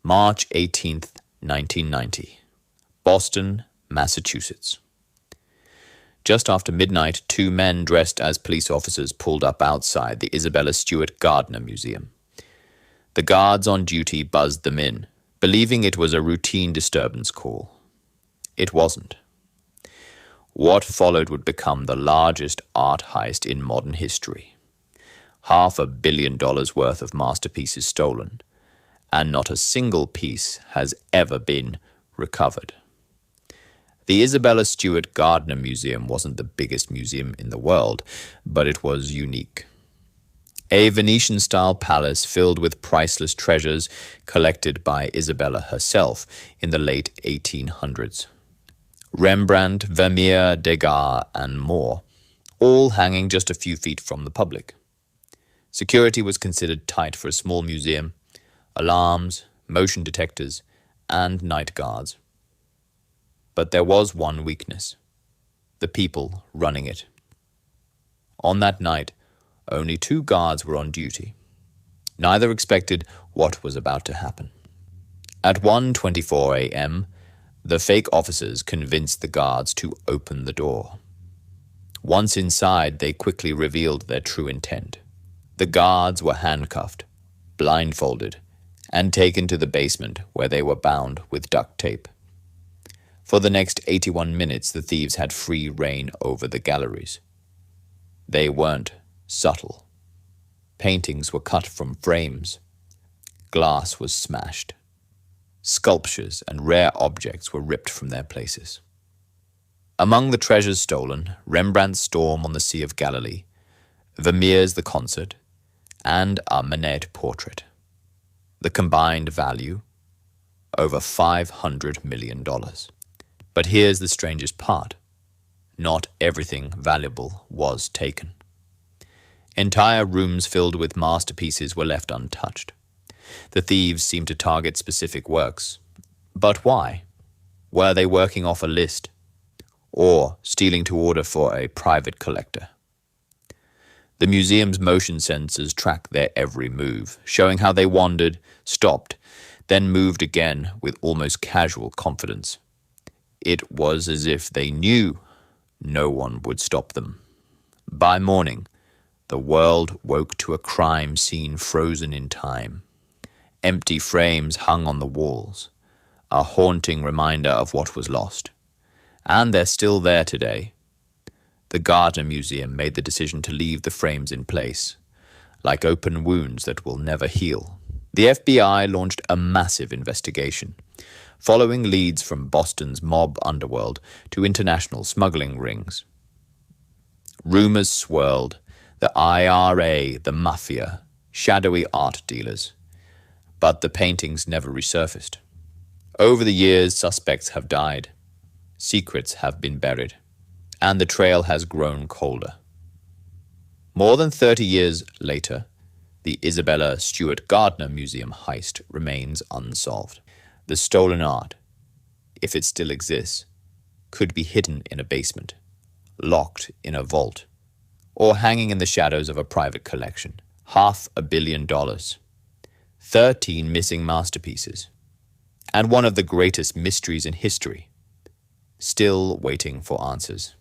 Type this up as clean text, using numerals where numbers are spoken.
March 18th, 1990. Boston, Massachusetts. Just after midnight, two men dressed as police officers pulled up outside the Isabella Stewart Gardner Museum. The guards on duty buzzed them in, believing it was a routine disturbance call. It wasn't. What followed would become the largest art heist in modern history. $500 million worth of masterpieces stolen, and not a single piece has ever been recovered. The Isabella Stewart Gardner Museum wasn't the biggest museum in the world, but it was unique. A Venetian-style palace filled with priceless treasures collected by Isabella herself in the late 1800s. Rembrandt, Vermeer, Degas, and more, all hanging just a few feet from the public. Security was considered tight for a small museum: alarms, motion detectors, and night guards. But there was one weakness: the people running it. On that night, only 2 guards were on duty. Neither expected what was about to happen. At 1:24 a.m., the fake officers convinced the guards to open the door. Once inside, they quickly revealed their true intent. The guards were handcuffed, blindfolded, and taken to the basement where they were bound with duct tape. For the next 81 minutes, the thieves had free rein over the galleries. They weren't subtle. Paintings were cut from frames. Glass was smashed. Sculptures and rare objects were ripped from their places. Among the treasures stolen, Rembrandt's Storm on the Sea of Galilee, Vermeer's The Concert, and a Manet portrait. The combined value? Over $500 million. But here's the strangest part. Not everything valuable was taken. Entire rooms filled with masterpieces were left untouched. The thieves seemed to target specific works. But why? Were they working off a list? Or stealing to order for a private collector? The museum's motion sensors tracked their every move, showing how they wandered, stopped, then moved again with almost casual confidence. It was as if they knew no one would stop them. By morning, the world woke to a crime scene frozen in time. Empty frames hung on the walls, a haunting reminder of what was lost. And they're still there today. The Gardner Museum made the decision to leave the frames in place, like open wounds that will never heal. The FBI launched a massive investigation, following leads from Boston's mob underworld to international smuggling rings. Rumors swirled: the IRA, the mafia, shadowy art dealers. But the paintings never resurfaced. Over the years, suspects have died. Secrets have been buried. And the trail has grown colder. More than 30 years later, the Isabella Stewart Gardner Museum heist remains unsolved. The stolen art, if it still exists, could be hidden in a basement, locked in a vault, or hanging in the shadows of a private collection. $500 million, 13 missing masterpieces, and one of the greatest mysteries in history, still waiting for answers.